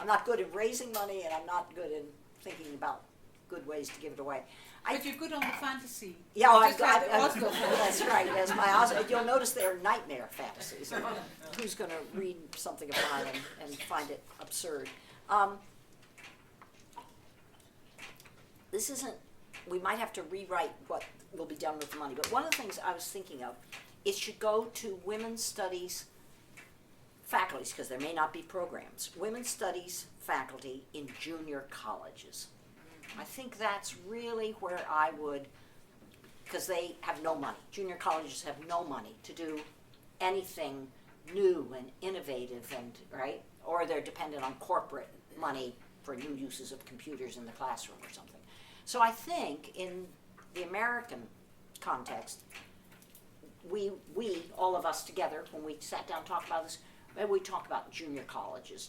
I'm not good in raising money, and I'm not good in thinking about good ways to give it away. But you're good on the fantasy. Yeah, Just like the Oslo that's right. As my Oslo, you'll notice they're nightmare fantasies. Who's going to read something of mine and find it absurd? This isn't. We might have to rewrite what will be done with the money. But one of the things I was thinking of, it should go to women's studies faculties, because there may not be programs. Women's studies faculty in junior colleges. I think that's really where I would, because they have no money. Junior colleges have no money to do anything new and innovative, and right, or they're dependent on corporate money for new uses of computers in the classroom or something. So I think in the American context, we all of us together, when we sat down and talked about this, maybe we talk about junior colleges,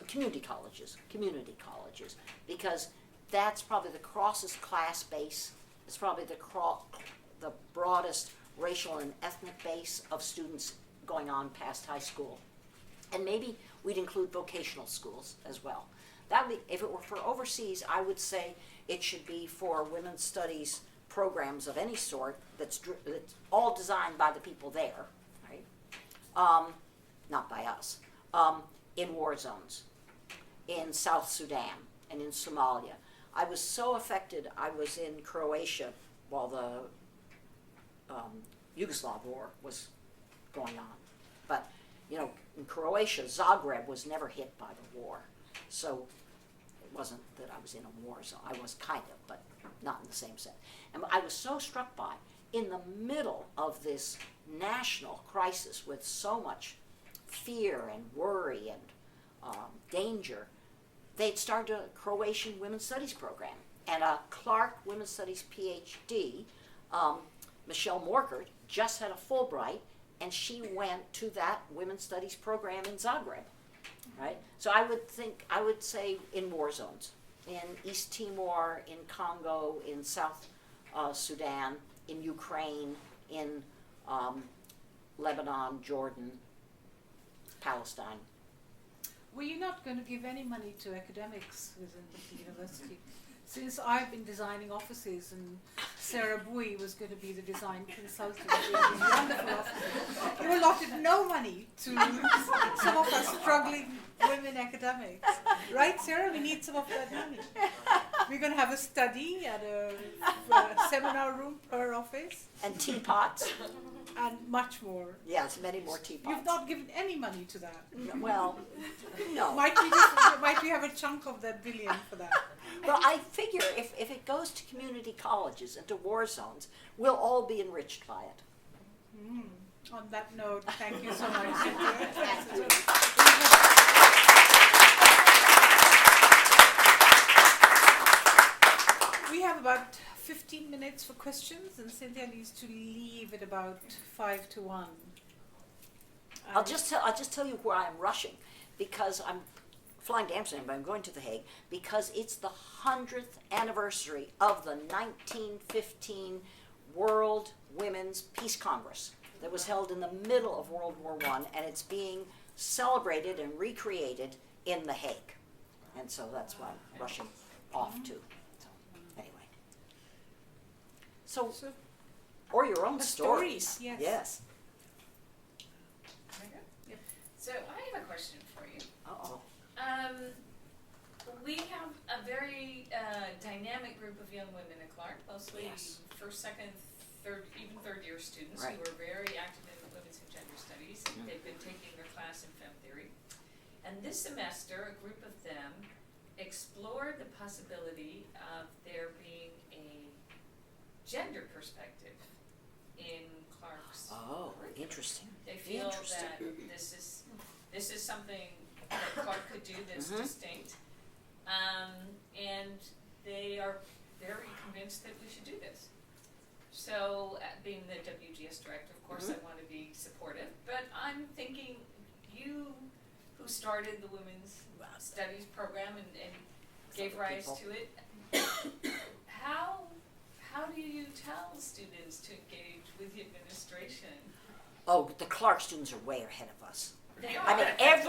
community colleges, because that's probably the crossest class base. It's probably the broadest racial and ethnic base of students going on past high school. And maybe we'd include vocational schools as well. That would be, if it were for overseas, I would say it should be for women's studies programs of any sort that's all designed by the people there, right? Not by us. In war zones, in South Sudan, and in Somalia. I was so affected. I was in Croatia while the Yugoslav war was going on. But, in Croatia, Zagreb was never hit by the war. So it wasn't that I was in a war zone. I was kind of, but not in the same sense. And I was so struck by, in the middle of this national crisis with so much fear and worry and danger, they'd started a Croatian Women's Studies program. And a Clark Women's Studies PhD, Michelle Morkert, just had a Fulbright, and she went to that Women's Studies program in Zagreb, right? So I would say in war zones, in East Timor, in Congo, in South Sudan, in Ukraine, in Lebanon, Jordan, Palestine. Were you not going to give any money to academics within the university? Since I've been designing offices and Sarah Bowie was going to be the design consultant in these wonderful offices, you allotted no money to some of our struggling women academics. Right, Sarah? We need some of that money. We're going to have a study at a seminar room per office. And teapots. And much more. Yes, many more teapots. You've not given any money to that. Well, no. Might we have a chunk of that billion for that? Well, I figure if it goes to community colleges and to war zones, we'll all be enriched by it. On that note, thank you so much, Cynthia. Thank you. We have about 15 minutes for questions, and Cynthia needs to leave at about 5 to 1. I'll just tell you where I'm rushing, because I'm flying to Amsterdam, but I'm going to The Hague because it's the 100th anniversary of the 1915 World Women's Peace Congress that was held in the middle of World War I, and it's being celebrated and recreated in The Hague. And so that's why I'm rushing off to. So, anyway. So or your own stories. Yes. Yes. Yep. So I have a question for you. Uh-oh. We have a very dynamic group of young women at Clark, mostly Yes. first, second, third, even third year students Right. who are very active in women's and gender studies, and they've been taking their class in fem theory. And this semester, a group of them explored the possibility of there being a gender perspective in Clark's Oh, curriculum. interesting. They feel Interesting. that this is something that Clark could do that's distinct, and they are very convinced that we should do this. So, being the WGS director, of course, I want to be supportive, but I'm thinking you, who started the women's studies program and gave rise to it, how do you tell students to engage with the administration? Oh, the Clark students are way ahead of us. They are. I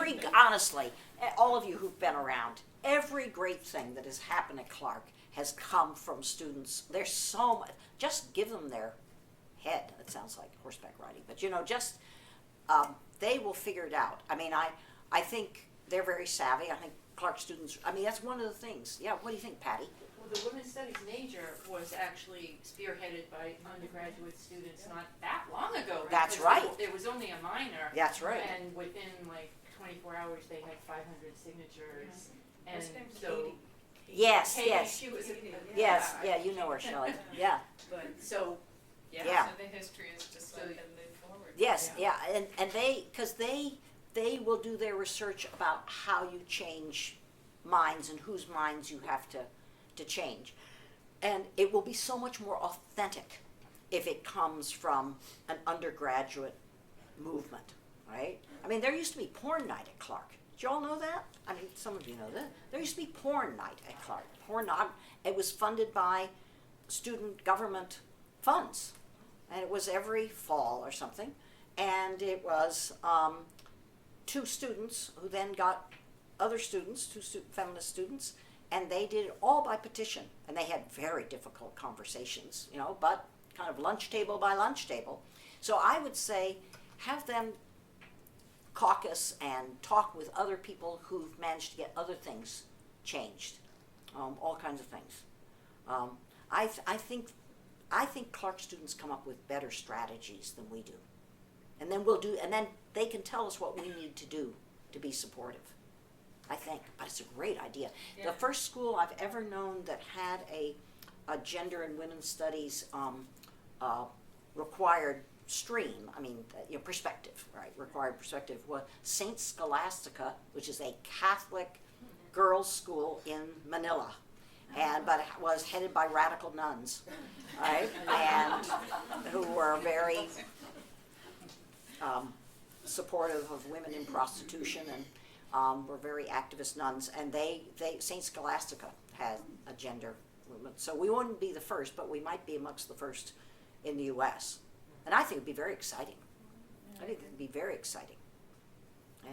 mean, honestly, all of you who've been around, every great thing that has happened at Clark has come from students. There's so much, just give them their head. It sounds like horseback riding, but they will figure it out. I mean, I think they're very savvy. I think Clark students, that's one of the things. Yeah, what do you think, Patty? Well, the women's studies major was actually spearheaded by undergraduate students not that long ago. Right? That's 'Cause right. It was only a minor. That's right. And within like 24 hours, they had 500 signatures. And What's her name? so, Yes, Katie, yes. she was Yes, yeah, you know her, Shelley. Yeah. But so, Yeah. So the history is just let them move forward. Yes, yeah, and because they will do their research about how you change minds and whose minds you have to change. And it will be so much more authentic if it comes from an undergraduate movement, right? I mean, there used to be porn night at Clark. Did you all know that? I mean, some of you know that. There used to be porn night at Clark. It was funded by student government funds. And it was every fall or something. And it was two students who then got other students, feminist students, and they did it all by petition. And they had very difficult conversations, but kind of lunch table by lunch table. So I would say have them caucus and talk with other people who've managed to get other things changed, all kinds of things. I think Clark students come up with better strategies than we do. And then they can tell us what we need to do to be supportive, I think. But it's a great idea. Yeah. The first school I've ever known that had a gender and women's studies required stream, perspective, right? Required perspective was Saint Scholastica, which is a Catholic girls' school in Manila, but it was headed by radical nuns, right? And who were very supportive of women in prostitution and were very activist nuns. And Saint Scholastica had a gender movement, so we wouldn't be the first, but we might be amongst the first in the U.S. And I think it'd be very exciting. I think it'd be very exciting. Yeah.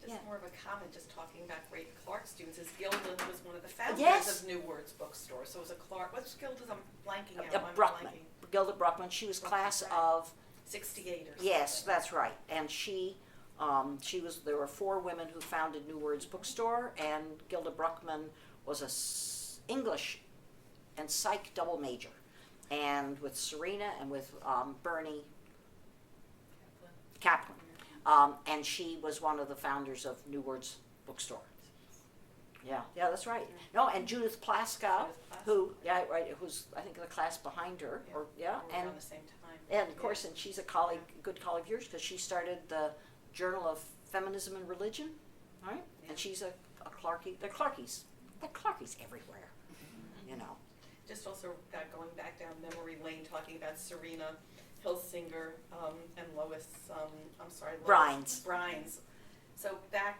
Just more of a comment, just talking about great Clark students, is Gilda was one of the founders Yes. of New Words Bookstore. So it was a Clark, what's Gilda's, I'm blanking out. I'm Bruckman. blanking. Gilda Bruckman. She was class Right. of 68 or something. Yes, that's right. And she was. There were 4 women who founded New Words Bookstore, and Gilda Bruckman was a English and psych double major, and with Serena and with Bernie Kaplan, and she was one of the founders of New Words Bookstore. Yeah, that's right. No, and Judith Plaskow, who's I think the class behind her, We were and around the same time. and of course, and she's a good colleague of yours because she started the Journal of Feminism and Religion, right? Yeah. And she's a Clarkie. They're Clarkies everywhere, you know. Just also going back down memory lane, talking about Serena Hilsinger and Lois, Brines. Brines. So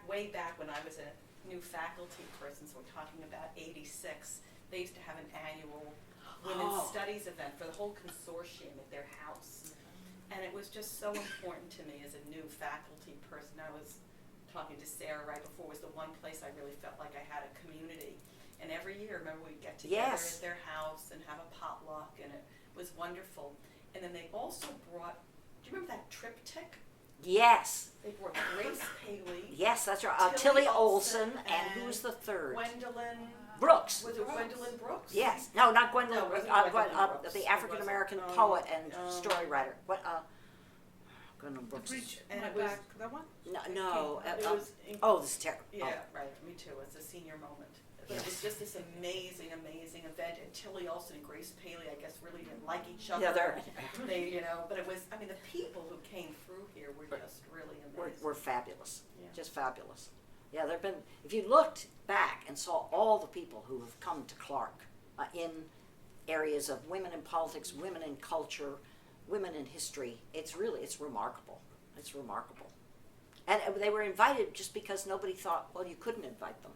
way back when I was a new faculty person, so we're talking about 86, they used to have an annual women's studies event for the whole consortium at their house. And it was just so important to me as a new faculty person. I was talking to Sarah right before, was the one place I really felt like I had a community. And every year, remember, we'd get together Yes. at their house and have a potluck, and it was wonderful. And then they also brought, do you remember that triptych? Yes, They brought Grace Paley, yes, that's right. Tilly Tilly Olson, Olson, and and who's the third? Gwendolyn, Brooks. was it Gwendolyn Brooks? Yes. No, not Gwendolyn. No, it wasn't Gwendolyn Brooks. The It African American wasn't. poet and story writer. What? Gwendolyn The Brooks. bridge And on it the was- back, that one? No. It was Oh, this is terrible. Yeah, right, me too, it's a senior moment. But it was just this amazing event, and Tilly Olson and Grace Paley, I guess, really didn't like each other. Yeah, they're They, but it was, the people who came through here were just really amazing. we're fabulous. Yeah. Just fabulous. Yeah, there've been. If you looked back and saw all the people who have come to Clark in areas of women in politics, women in culture, women in history, it's remarkable. It's remarkable. And they were invited just because nobody thought, well, you couldn't invite them.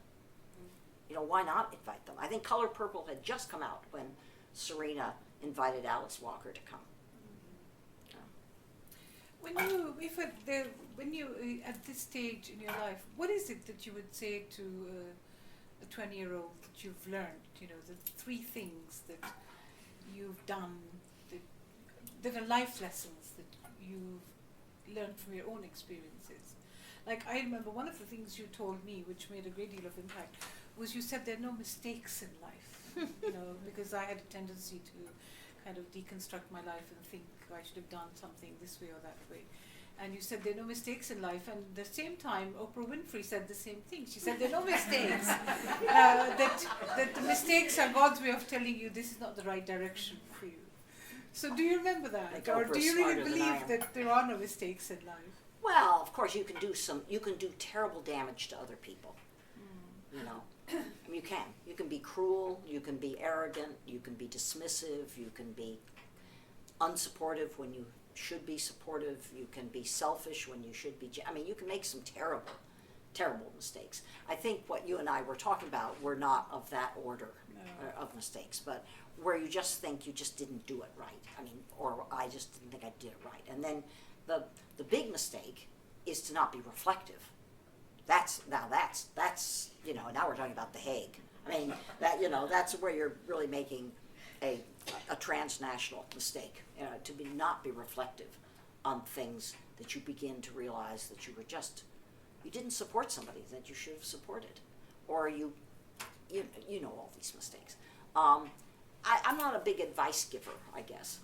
Why not invite them? I think Color Purple had just come out when Serena invited Alice Walker to come. When you at this stage in your life, what is it that you would say to a 20-year-old that you've learned? The 3 things that you've done that are life lessons that you've learned from your own experiences. Like, I remember one of the things you told me, which made a great deal of impact, was you said there are no mistakes in life. Because I had a tendency to kind of deconstruct my life and think I should have done something this way or that way. And you said there are no mistakes in life, and at the same time, Oprah Winfrey said the same thing. She said there are no mistakes. That the mistakes are God's way of telling you this is not the right direction for you. So do you remember that? think Or Oprah's do you really smarter than I believe am. that there are no mistakes in life? Well, of course, you can do terrible damage to other people. You can. You can be cruel, you can be arrogant, you can be dismissive, you can be unsupportive when you should be supportive, you can be selfish when you should be, you can make some terrible, terrible mistakes. I think what you and I were talking about were not of that order of mistakes, but where you just think you just didn't do it right. Or I just didn't think I did it right. And then the big mistake is to not be reflective. That's now we're talking about The Hague. That's where you're really making a transnational mistake, to not be reflective on things that you begin to realize that you didn't support somebody that you should have supported, or you all these mistakes. I'm not a big advice giver, I guess.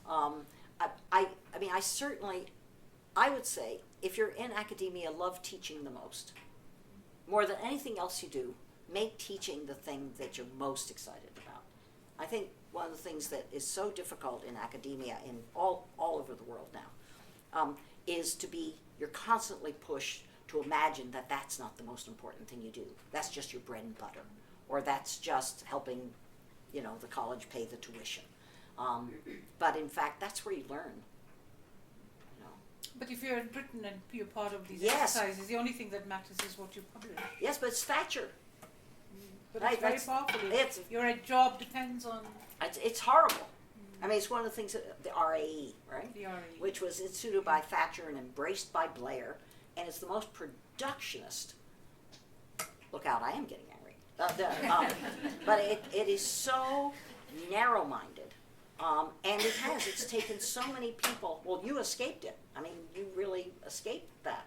I would say, if you're in academia, love teaching the most. More than anything else you do, make teaching the thing that you're most excited about. I think one of the things that is so difficult in academia, in all over the world, is to be, you're constantly pushed to imagine that that's not the most important thing you do. That's just your bread and butter, or that's just helping, you know, the college pay the tuition. But in fact, that's where you learn. You know. But if you're in Britain and you're part of these Yes. exercises, the only thing that matters is what you publish. Yes, but it's Thatcher. But Right, it's very that's- powerful. it's- Your job depends on It's horrible. I mean, it's one of the things that the RAE, right? the RE. Which was instituted by Thatcher and embraced by Blair, and it's the most productionist. Look out, I am getting angry. But it is so narrow-minded, and it's taken so many people. Well, you escaped it. I mean, you really escaped that.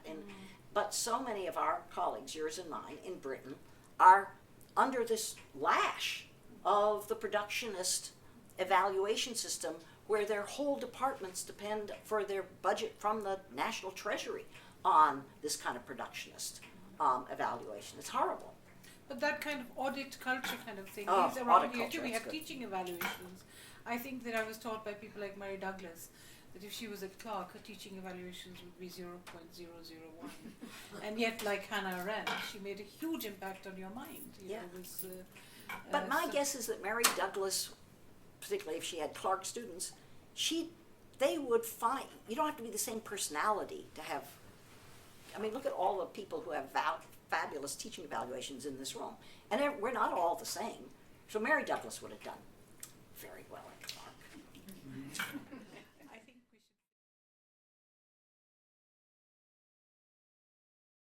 But so many of our colleagues, yours and mine, in Britain, are under this lash of the productionist evaluation system, where their whole departments depend for their budget from the national treasury on this kind of productionist evaluation. It's horrible. But that kind of audit culture kind of thing Oh, is around audit here culture, too. We that's have good. teaching evaluations. I think that I was taught by people like Mary Douglas that if she was a clerk, her teaching evaluations would be 0.001. And yet, like Hannah Arendt, she made a huge impact on your mind. You Yeah. know, it was, But my so- guess is that Mary Douglas, particularly if she had Clark students, they would find, you don't have to be the same personality to have, I mean, look at all the people who have fabulous teaching evaluations in this room. And we're not all the same. So Mary Douglas would have done very well at Clark.